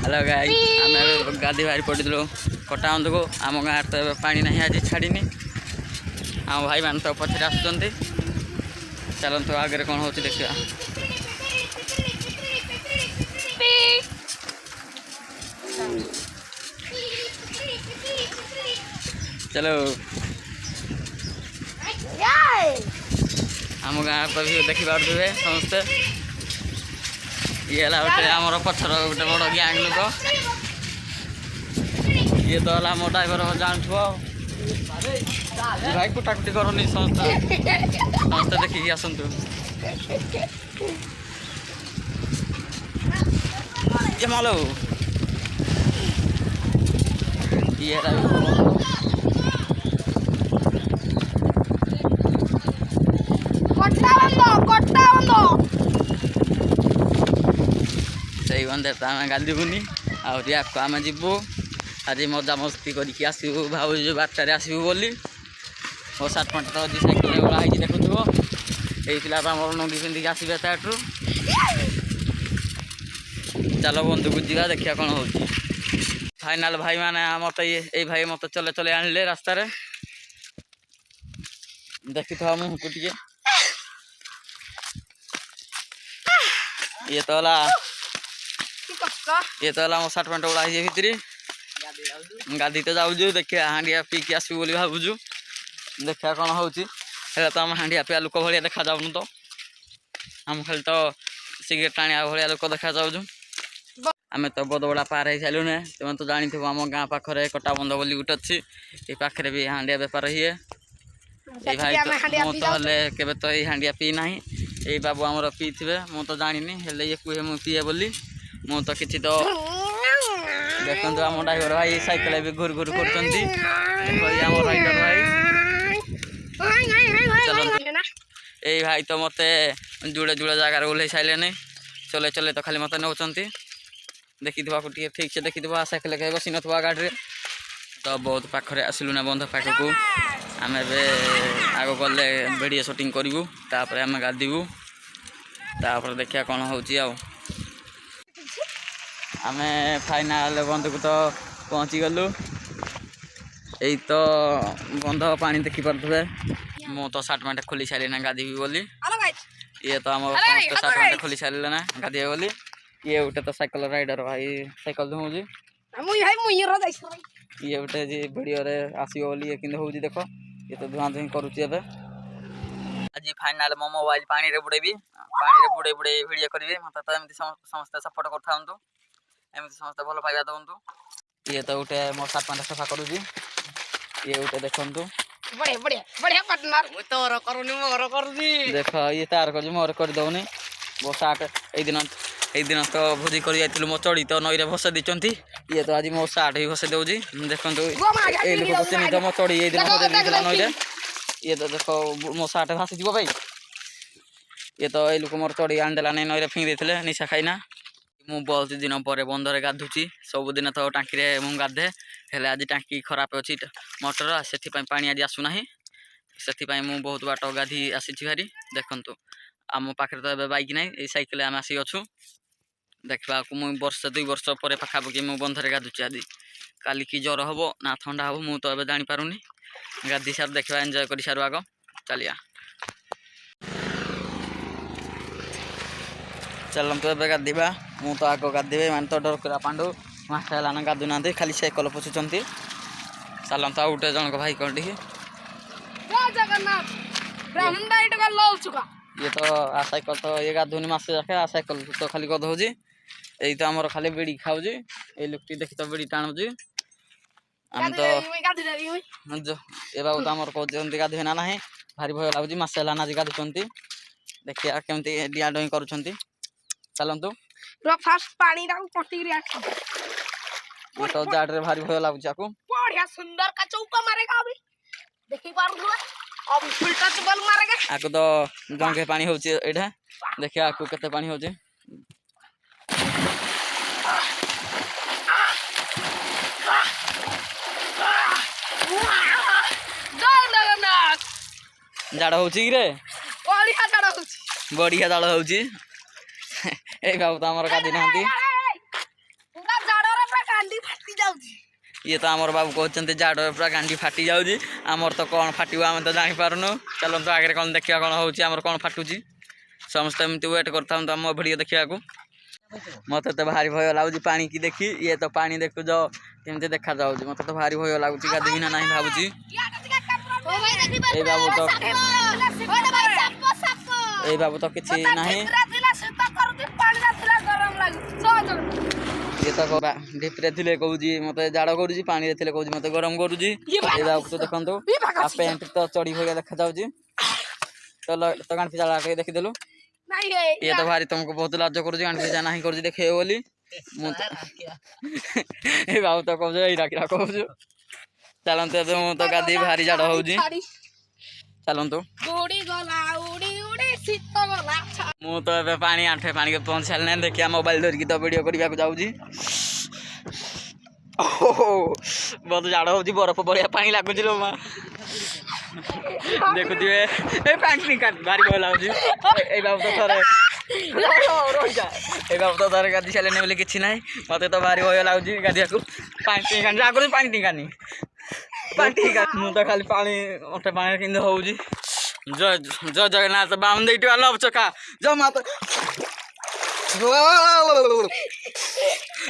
hello guys आम गाधी बाहरी पड़ू कटा बंध को आम गाँव तो पा ना आज छाड़ी आम भाई मान तो पचर आस चलते आगे कौन हो देखा चलो आम गाँव तो भी देखी पारे समस्ते ये गोटे आमर पछर गोटे बड़ गैंग लोक ये तो है मो ड्राइवर जानू भाई कुटाकुटी करनी समस्ते समस्ते देखिए आसतु ये मालो ये सही बंदे तो आम गाधुनी आम जीवु आज मजा मस्ती करके आसबू भाव बारटार आसबू बोली मो सार्ट पैंट तो आज सैकेल गलाई देखुव ये पिला नंगी पिंधिक आसबे ताठू चलो बंधु को जा देखिए कौन हो फाइनाल भाई माने मत ये भाई मत चले चले आनिले रास्ता देखी था मुँह को टे ये तो मो सार्ट पैंट गुड़ा भितर गाधी तो जाऊँ देखिए हांडिया पीकी आसबू बोली भावुँ देखा कौन हो तो आम हांडिया पिया लोक भाया देखा जाऊन तो आम खाली तो सिगरेट टाणिया भाया लोक देखा जाऊँ आम तो बदबड़ा पार हो सारू ना तुम तो जानी आम गाँ पाखे कटा बंध बोली गोटे अच्छी ये पाखे भी हांडिया बेपार हुए ये भाई मु तो हेले केबे तो ये हांडिया पी ना ये बाबू आमर पी थे मु तो जानी हेले ये कहे मु पीए बोली मु तो किसी तो देखो आम ड्राइवर भाई साइकेल भी घूर घूर कर राइडर भाई चलो ये भाई तो मत जुड़े जुड़े जगार ओल्ल सारे चले चले तो खाली मत नौ देखी ठीक से देखी साइकेल कहीं बस ना गाड़ी तो बहुत पाखे आसलु ना बंध पाख को आम आग गले वीडियो शूटिंग करूँ तापर आम गाधबू तापर देखिया कौन हो आम फाइनाल बंध को तो पहुँची गलु यही तो बंध पानी देखी पारे मु तो सार्ट पैंट खोली सारे ना गाधीबी बोली ये तो आम समस्त सार्ट पैंट खोली सारे ना गाधे बोली ये गोटे तो साइकेल राइडर भाई साइकेल धुमुजी ये गोटे वीडियो आसो बोली ये कि देख ये तो धुआं धुई करुच्ची आज फाइनाल मो मोबाइल पानी रे बुड़ेबी पानी रे बुड़े बुड़े वीडियो करेंगे मत तो एमती समस्ते सपोर्ट करता एमती समस्ते भल पाइबा दौतु ये तो गोटे मो सार्ट पैंट सफा करुच्ची ये गोटे देखु देख ये तार कर मोर कर दौनी मो सार्ट ये दिन तो भोजी कर मो चढ़ी तो नई भसा दी ये तो आज मो सार्ट भी भसा दूसरी देखो ये लोक को चिन्ह मो चढ़ी ये दिन भसा नई ये तो देख मो सार्ट भासी जीव भाई ये तो ये लोक मोर चढ़ी आनीदेला नहीं नई फिंगी देते निशा खाईना मु बहुत दिन पर बंधरे गाधुची सबुदिन तो टाँकी मु गाधे हेले आज टाँकी खराब अच्छी मोटर से पानी आज आसुना से मु बहुत बाट गाधी आसी भारी देखु आम पाखे तो बाइक ना ये साइकेल आम आसी अच्छु देखा मुझे वर्ष 2 वर्ष पर पाखापाखि मु बंधरे गाधुची आज काली कि ज्वर हम ना ठंडा हम मु तो जापारूनी गाधी सार देखा एंजय कर सारू आग चलिया चलतु ए गाधीबा मु तो आग गाधे मान तो डर कर पांडु मासा ना गाधु ना खाली साइकेल पोछुंट चलत आ गोटे जन भाई कौन ये तो आ साइकेल तो ये गाधुनी मासे जाके आ साइकेल तो खाली गधौजी यही तो आमर खाली बीड़ी खाऊँ ये लोकटी देखी तो बीड़ी टाणुची आम तो ये बाबू तो आमर कहते गाधे ना ना भारी भय लगुच मसे है आज गाधुंट देखिए केमती डिया डई कर चलतु ये तो जाड्रे भारी भय लगुच सुंदर का चौका मारेगा अभी देखी पारू अब उल्टा चबल मारेगा आको तो गंगे पानी होची एठा देखिया आको केते पानी होची जाड़ होची रे बढ़िया जाड़ होची बढ़िया जाड़ होची ए बाबू तो हमर गादी नांती पूरा जाड़ ये तो आमर बाबू कहते झाड़ पूरा गांडी फाटी जाऊँगी आमर तो कौन फाटिव आम तो जापारूँ चलते आगे कौन देखा कौन होमर कौन फाटुची समस्त एमती वेट करता आम भिडियो देखा मत तो भारी भय लगुच पा की देखी ये तो पानी देखु जो केमती देखा जाऊँगी मत तो भारी भय लगुच गाधीबी ना नहीं भावुची बाबू तो बाबू तो किसी नहीं ये तो ढिपरे थे कौच मत जाड़ करुँच पानी थे कौच मत गरम करुँच बाबू तो देखो पेंट तो चढ़ी भैया देखा जाऊँगी तो गांठी जाड़ा देखीदेलु ये तो भारी तुमको बहुत लाज कर गांठी जा नहीं कर देखे बोली बाबू तो कौच यही कौच चलते तो गाधी भारी जाड़ हो चलतु मु तो ए पानी आंठे पानी के पहुँच सारे देखिए मोबाइल धरिकी तो वीडियो करने जाऊँगी बहुत जाड़ हो बरफ बढ़िया पानी लगुच लो माँ देखुए ए पैंट निकाल भारी भय लगुच बाबू तो थोड़े बाबू तो थोड़े गाधी सारे बोले कि ना मत तो भारी भय लगुच गाधिया को पानी आगे पानी टिकानी मुझे खाली पानी अठे पानी कि हो जय जय जगन्नाथ बामन दे लव चका जय माता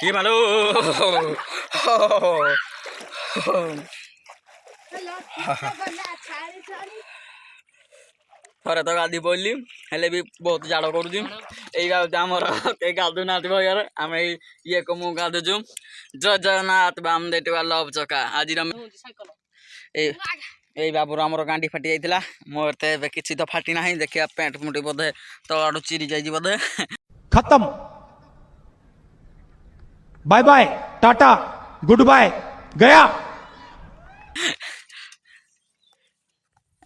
ये मालो थोड़े तो गाधी पड़ली हेले भी बहुत जाड़ करुँ आमर कई गाधु ना भैया आम ये को मुँह गाधुचु जय जगन्नाथ बाम दे लव चका आज ए बाबूर आमर गांडी फाटी जाइला मोर तो किसी तो फाटी ना देखिए पेंट मुटी बोधे तो आड़ू चिरी जाइए बोधे खत्म bye bye tata goodbye गया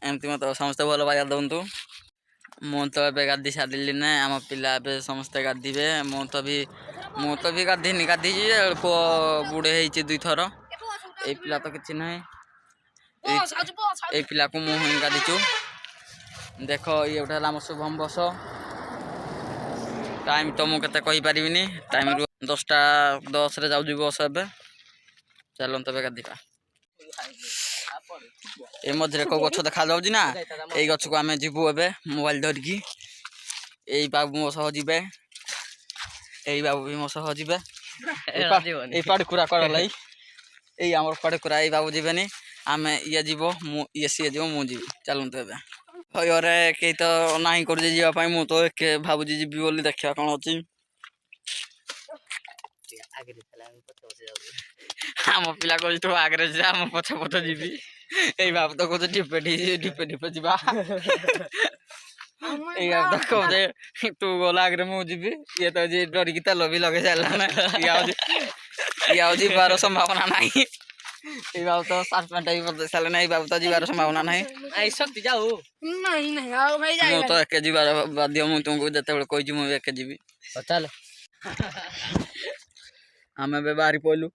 एमती मत समस्ते भल पाइबा दिंतु मु तो ए गाधी सारी ना आम पिला समस्ते गाधे मु तो भी गाधीनी गाधी अल्प बुढ़े हो दुई थर ये पिला तो किसी ना ये पिला को मुझे गाधीचु देख ये गोटे है शुभम बस टाइम तो मुझे कहीपरि टाइम 10:10 जाऊँ बस ए चलते गाधीपा ये मझे कौ गछ देखा जाऊँ ना ये गछ को आम जीवु ए मोबाइल धरिकी यही बाबू मो सह जीवे यही बाबू भी मो सह जीवे पाड़कुरा कर यही आम पाड़कुरा ये बाबू जीवेनि आम ये जीव ये सी जीव मुझे चलते ए भयरे कई तो ना कर मु तो एक भावुची जीवी बोली देखा कौन अच्छी आम पिला कह तू आगे आम पछ पछ जीवी यही बाबू तो कह ढिपे ढिपे ढिपे जीवा बाबू तो कह तू गला आगे मुझे जीवी ये तो जी डरिकी तेल भी लगे सारा जीवार संभावना ना ये बाबू तो सार्ट पैंट भी बदल सारे ना बाबू तो जीवार संभावना ना शक्ति जाऊ नहीं तो एक जीवार बाध्य मुझे तुमको जिते कही मुझे एक जीवी चल आम ए बाहरी पड़लु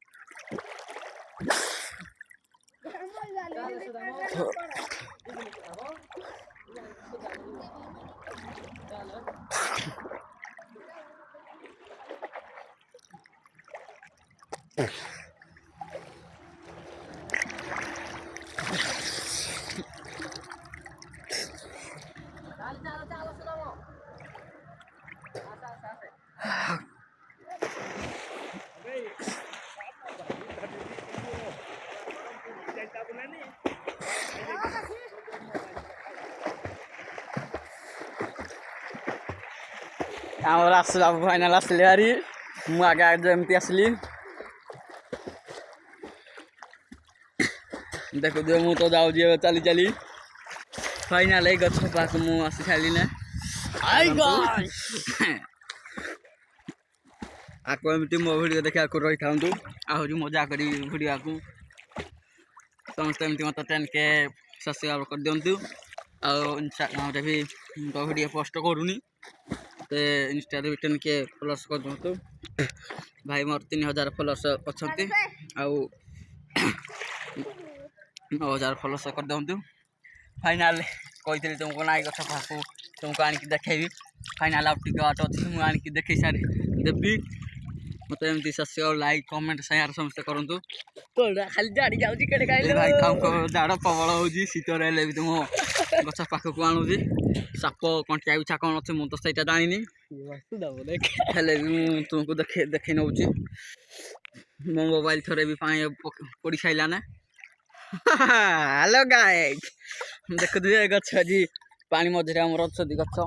आम आसला फाइनाल आसली भारी मु आगे आगे एमती आसली देखो जो मु तो जाऊँ चली चली फाइनाल गछ पास मु आसी सारी ना आपको एमती मो भिडियो देखा रही था आहरी मजा कर भिडियो को समस्त एमती मत 10K सब्सक्राइब कर दिंतु इंस्टाग्राम भी तो भिडियो पोस्ट करूनी तो इंस्टा भी 10K फॉलोअर्स कर दिंतु भाई मोर 3000 फॉलोअर्स अच्छा 9000 फॉलोअर्स कर दिंतु फाइनाल कही तुमको ना गछ पास तुमको आनिक देखेबी फाइनाल आउ टिके आट अच्छी मुझे आनिक देखे सारी देवी मत एमती सब्सक्राइब लाइक कमेंट शेयर समस्त करंतु कोड़ा खाली जाड़ी जाउची केडे ए खाइले भाई हमको जाड़ प्रबल होजी शीत रेले भी तुम गछ पाखक आणुजी साप कंटिया बिछा कौन अच्छे मुझे तो सहीटा जानी हेले भी तुमको देखे नौची मो मोबाइल थोड़े भी पानी पड़ी सारा ना हेलो गाइस देख दिए गछ जी पानी मझे आम अच्छी गछ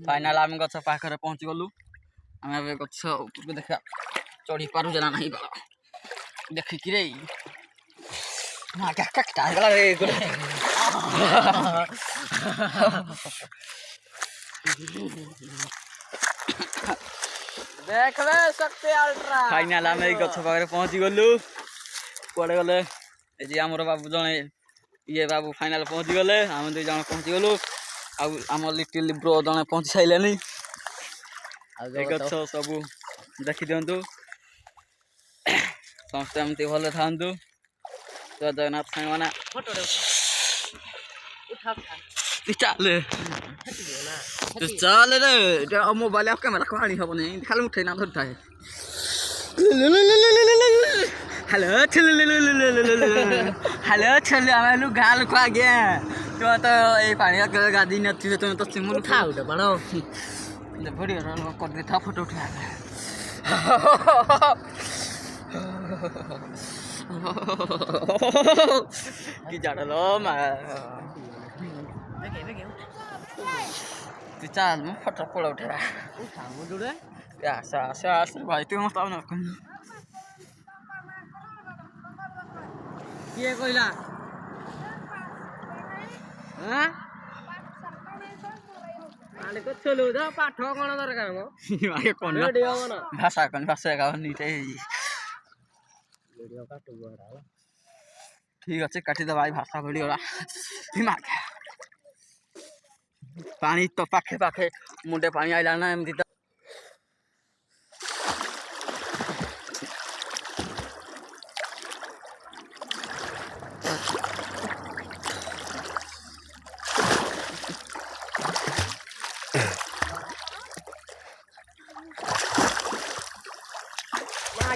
फाइनाल आम गछ पाखे पहुँची गलु आम गछ देखा चढ़ी पारुजे ना नहीं देखिकी रे फाइनाल आम गछ पाखे पहुँची गलु कड़े गले ये आमर बाबू जड़े ये बाबू फाइनाल पहुँची गले आम 2 जन पहुँची गलु आम लिटिल ब्रो जड़े पहुँची सारे गछ सब देखी दिंतु समस्त एमती भले था जय जगन्नाथ साई मैंने चल चल रे मोबाइल कैमेरा कहानी हम नहीं खाली उठे ना धरता है हेलो हेलो चल आम गाँ लोक आगे तो ये पानी गाधी नथी तुम तो सिम उठा उठे बनो वीडियो कर देता फोटो उठा कि जाडलो तू चल मैं फोटो पड़ा उठा आस भाई तू मत आना किए कहला हाँ चलो पाठ कौन दरकार भाषा कौन भाषा का नीचे ठीक अच्छे काटिदे भाई भाषा भिडियो पानी तो पाखे पाखे मुंडे पानी आइला ना एमती तो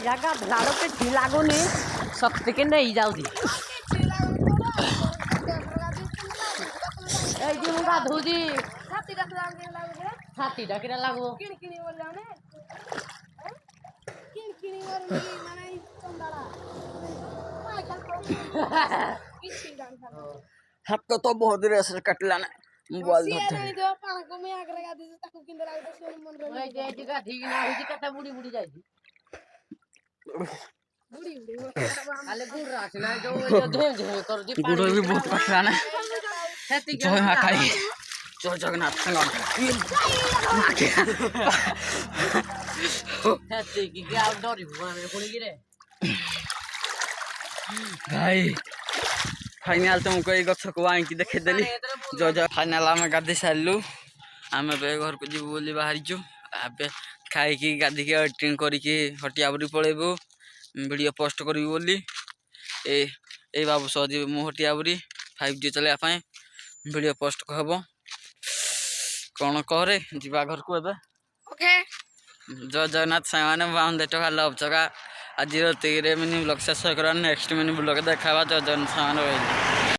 जगह झाड़ो के ठी लागो ने शक्ति के नहीं जाऊ दी ए जी मुगा धोजी छाती डकरा लागो किणकिणी बोल जाने किणकिणी वर माने चंदाला किसी डांस हाथ तो बहुत देर से कटला ना मोबाइल धरते नहीं दो पान को में आग लगा दे ताको किंद लाग दे सोन मन रे ओए जे जगह ठीक ना होजी कता बुड़ी बुड़ी जाई बुड़ी बुड़ी आले गुड़ राखना जो झेम झेम कर दी गुड़ भी बहुत कटला ना छाती के जय माताई जय जगन्नाथ छाती की क्या डोरी माने कोनी गिरे भाई फाइनाल तुमको ये गछ को आई देखे देली जो जो फाइनाल आम गाधी सारू आम घर को जीव बोली बाहरी खाई गाधी के एडिटिंग करके हटियाबुरी पलैबू वीडियो पोस्ट करी बोली ए बाबू सह जी मु हटियाबुरी 5G चलाइबा वीडियो पोस्ट हम कौन करे जीवा घर को एबे ओके जय जगन्नाथ साई मैंने 100 टका लव चका आज तीर मिनी ब्लॉग शेष कर नेक्स्ट मिनी ब्लॉग देखा जय जगन्नाथ साई मैंने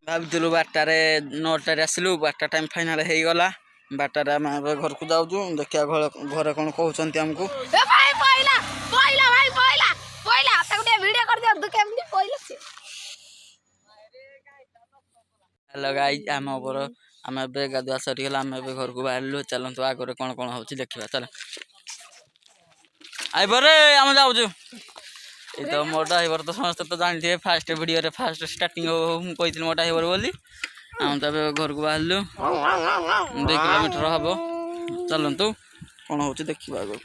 भावुलु 12टारे 9टारे आसलु 12टा टाइम फाइनाल हो गला 12टारे आम घर को जाऊँ देखिया घर कौन कहते आमको ए भाई पहिला पहिला भाई पहिला पहिला ताको दे वीडियो कर दे दु केमनी पहिला से हेलो गाइस आम गाधुआ सरीगला आम घर को बाहर चलतु आगे कौन कौन हो देखा चल आइबरे आम जाऊँ ये तो मो ड्राइवर तो समस्त तो जानते फास्ट वीडियो रे फास्ट स्टार्टिंग कही मो ड्राइवर बोली आम तो घर को बाहर 2 किलोमीटर हम चलतु कौन हो देखा आगे